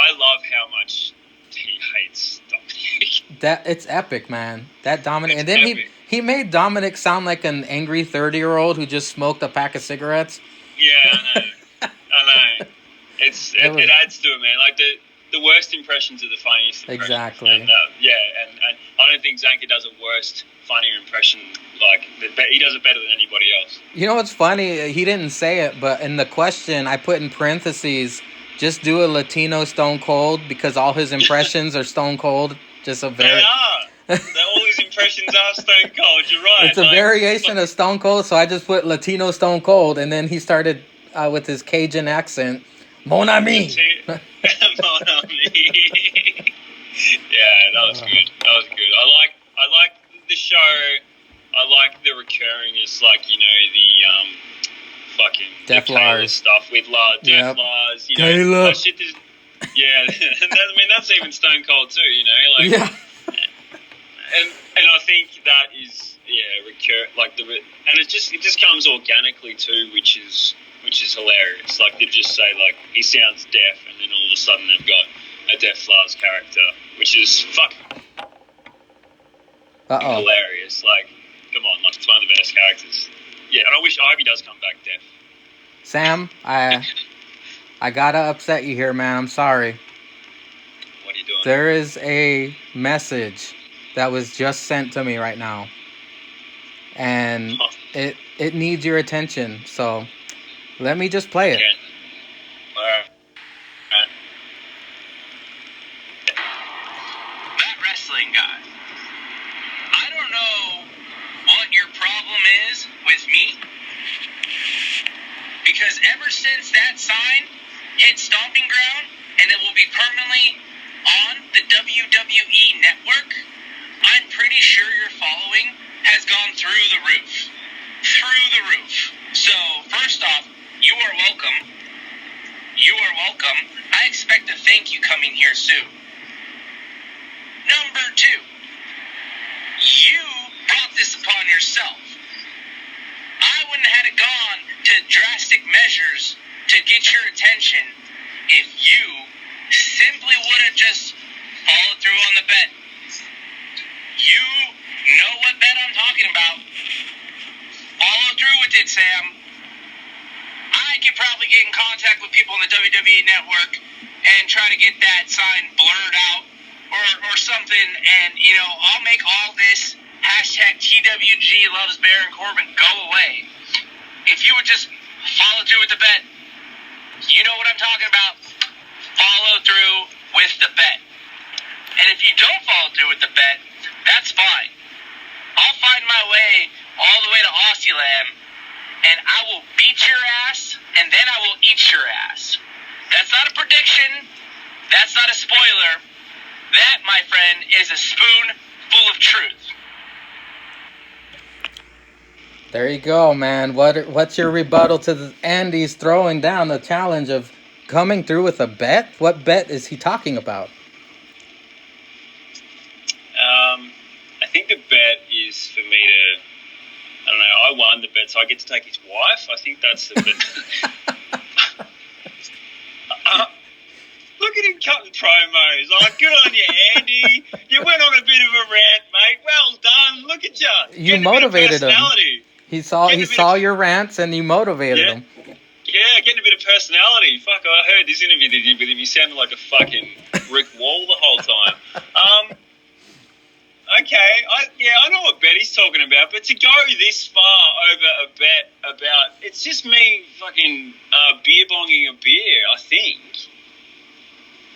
I love how much he hates Dominic. That it's epic, man. That Dominic, It's and then epic. he made Dominic sound like an angry 30-year-old who just smoked a pack of cigarettes. Yeah, I know. It adds to it, man. Like the worst impressions are the funniest impressions. Exactly. And, and I don't think Zanka does a worse, funnier impression. Like he does it better than anybody else. You know what's funny? He didn't say it, but in the question I put in parentheses, just do a Latino Stone Cold because all his impressions are Stone Cold. Just a very. They are. All his impressions are Stone Cold. You're right. It's a variation of Stone Cold, so I just put Latino Stone Cold, and then he started with his Cajun accent. Mon ami. Mon ami. Yeah, that was good. I like the show. I like the recurring is like the fucking Def Lars stuff with Def Lars. Taylor. That shit is, yeah, I mean that's even Stone Cold too. Yeah. And I think that is and it just comes organically too, which is hilarious. Like they just say like he sounds deaf, and then all of a sudden they've got a Def Lars character, which is fucking hilarious. Like, come on, like it's one of the best characters. Yeah, and I hope he does come back deaf. Sam, I gotta upset you here, man. I'm sorry. What are you doing? There is a message that was just sent to me right now, and it needs your attention. So let me just play it. Okay. All right. That wrestling guy. I don't know what your problem is with me, because ever since that sign hit Stomping Ground, and it will be permanently on the WWE Network, I'm pretty sure your following has gone through the roof. Through the roof. So, first off, you are welcome. You are welcome. I expect a thank you coming here soon. Number 2. You brought this upon yourself. I wouldn't have had it gone to drastic measures to get your attention if you simply would have just followed through on the bet. You know what bet I'm talking about. Follow through with it, Sam. I could probably get in contact with people in the WWE Network and try to get that sign blurred out or something, and, I'll make all this hashtag TWG loves Baron Corbin go away. If you would just follow through with the bet, you know what I'm talking about. Follow through with the bet. And if you don't follow through with the bet, that's fine. I'll find my way all the way to Aussieland, and I will beat your ass, and then I will eat your ass. That's not a prediction. That's not a spoiler. That, my friend, is a spoon full of truth. There you go, man. What's your rebuttal to Andy's throwing down the challenge of coming through with a bet? What bet is he talking about? I think the bet is for me to, I don't know, I won the bet, so I get to take his wife. I think that's the bet. Look at him cutting promos. Oh, good on you, Andy. You went on a bit of a rant, mate. Well done. Look at you. You motivated him. He saw your rants and you motivated him. Yeah, getting a bit of personality. Fuck, I heard this interview they did with him. He sounded like a fucking brick wall the whole time. okay. I know what Betty's talking about, but to go this far over a bet about it's just me fucking beer bonging a beer. I think.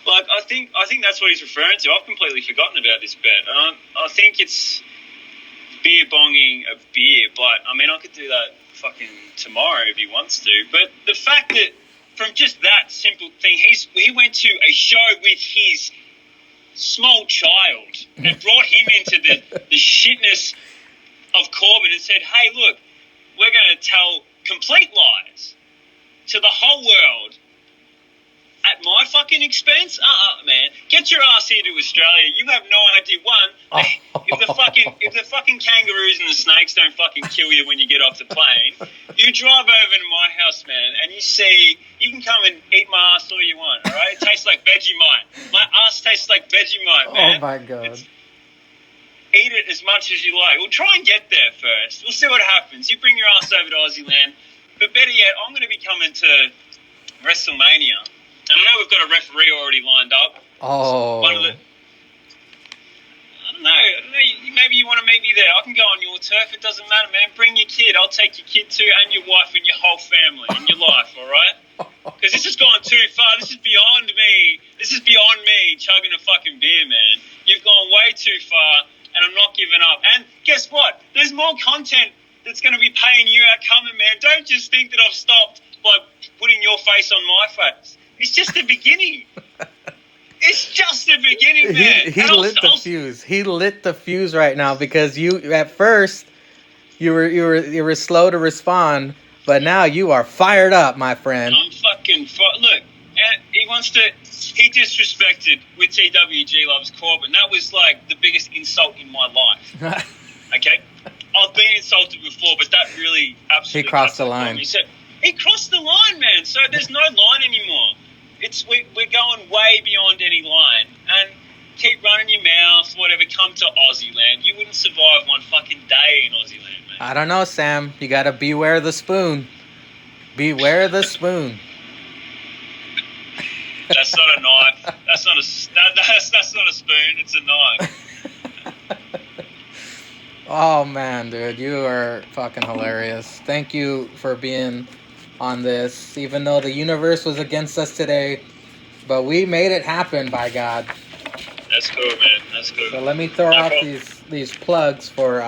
Like I think that's what he's referring to. I've completely forgotten about this bet. I think it's beer bonging a beer, but I mean I could do that fucking tomorrow if he wants to. But the fact that from just that simple thing, he went to a show with his small child and brought him into the shitness of Corbyn and said, hey, look, we're going to tell complete lies to the whole world at my fucking expense? Man. Get your ass here to Australia. You have no idea. One, if the fucking kangaroos and the snakes don't fucking kill you when you get off the plane, you drive over to my house, man, and you can come and eat my ass all you want, all right? It tastes like Vegemite. My ass tastes like Vegemite, man. Oh, my God. Eat it as much as you like. We'll try and get there first. We'll see what happens. You bring your ass over to Aussie land. But better yet, I'm going to be coming to WrestleMania. And I know we've got a referee already lined up. Oh. I don't know. Maybe you want to meet me there. I can go on your turf. It doesn't matter, man. Bring your kid. I'll take your kid too, and your wife, and your whole family, and your life, all right? Because this has gone too far. This is beyond me. This is beyond me chugging a fucking beer, man. You've gone way too far, and I'm not giving up. And guess what? There's more content that's going to be paying you out coming, man. Don't just think that I've stopped by putting your face on my face. It's just the beginning. It's just the beginning, man. He lit the fuse. He lit the fuse right now because you at first you were slow to respond, but now you are fired up, my friend. I'm fucking look. He disrespected with TWG loves Corbyn. That was like the biggest insult in my life. Okay, I've been insulted before, but that really absolutely he crossed the line. He crossed the line, man. So there's no line anymore. We're going way beyond any line. And keep running your mouth, whatever, come to Aussie land. You wouldn't survive one fucking day in Aussie land, man. I don't know, Sam. You gotta beware the spoon. Beware the spoon. That's not a knife. That's not a spoon. It's a knife. Oh, man, dude. You are fucking hilarious. Thank you for being on this, even though the universe was against us today, but we made it happen, by God. That's cool, man. That's cool. So let me throw out these plugs for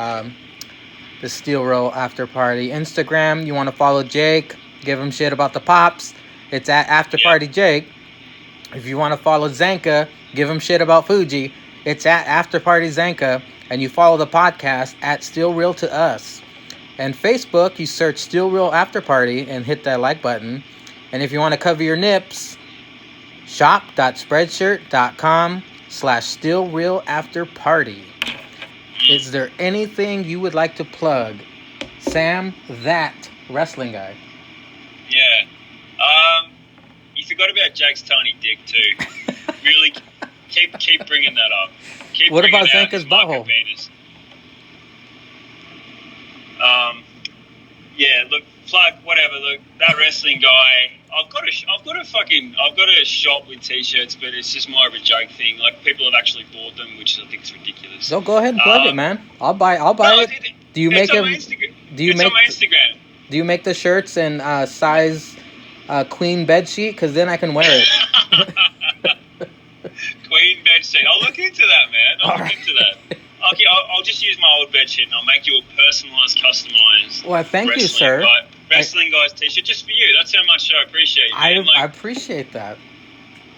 the Steel Roll After Party. Instagram, you want to follow Jake, give him shit about the pops. It's at After Party Jake. If you want to follow Zanka, give him shit about Fuji. It's at After Party Zanka, and you follow the podcast at Still Real to Us. And Facebook, you search Still Real After Party and hit that like button. And if you want to cover your nips, shop.spreadshirt.com/Still Real After Party. Is there anything you would like to plug, Sam, that wrestling guy? Yeah. You forgot about Jake's tiny dick too. Really, keep bringing that up. What about Zanka's butthole? Penis. Yeah, look, plug, whatever, look, that wrestling guy, I've got a shop with t-shirts, but it's just more of a joke thing. Like, people have actually bought them, which I think is ridiculous. So go ahead and plug it, man. I'll buy it. Do you make them? On my Instagram. Do you make the shirts in size queen bed sheet? Because then I can wear it. Queen bed sheet. I'll look into that, man. I'll look into that. Okay, I'll just use my old bed sheet and I'll make you a personalised, customised. Well, thank you, sir. Wrestling guys t-shirt just for you. That's how much I appreciate you. I appreciate that.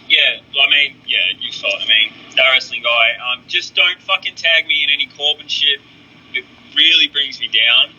Yeah, I mean, you thought. I mean, that wrestling guy. Just don't fucking tag me in any Corbyn shit. It really brings me down.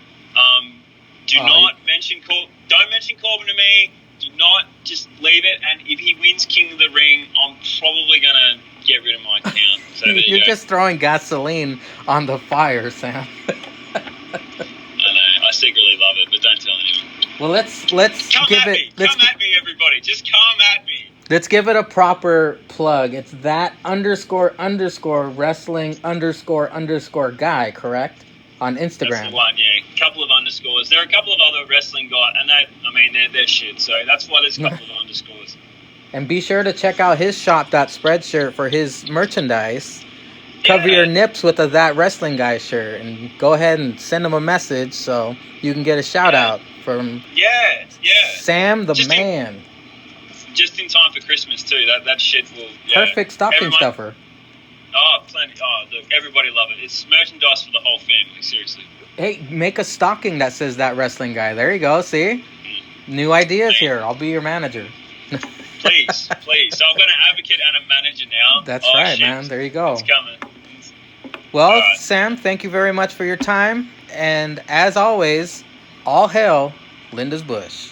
Don't mention Corbyn to me. Do not, just leave it. And if he wins King of the Ring, I'm probably gonna get rid of my account. So You're just throwing gasoline on the fire, Sam. I know. I secretly love it, but don't tell anyone. Well, let's come give at it. Me. Come at me, everybody. Just come at me. Let's give it a proper plug. It's that __wrestling__guy, correct? On Instagram. That's the one, yeah. A couple of underscores. There are a couple of other wrestling guys, and they're shit. So that's why there's a couple of underscores. And be sure to check out his shop.spreadshirt for his merchandise. cover Yeah. your nips with a That Wrestling Guy shirt, and go ahead and send him a message so you can get a shout out from Yeah. Sam the Just man. Just in time for Christmas too. That shit will. Yeah. Perfect stocking Everyone- stuffer. Oh, plenty. Oh, look, everybody love it. It's merchandise for the whole family. Seriously. Hey, make a stocking that says That Wrestling Guy. There you go. See, new ideas here. I'll be your manager. Please. So I've got an advocate and a manager now. That's Oh, right, shit. man. There you go. It's coming. Well, All right. Sam, thank you very much for your time. And as always, all hail Linda's Bush.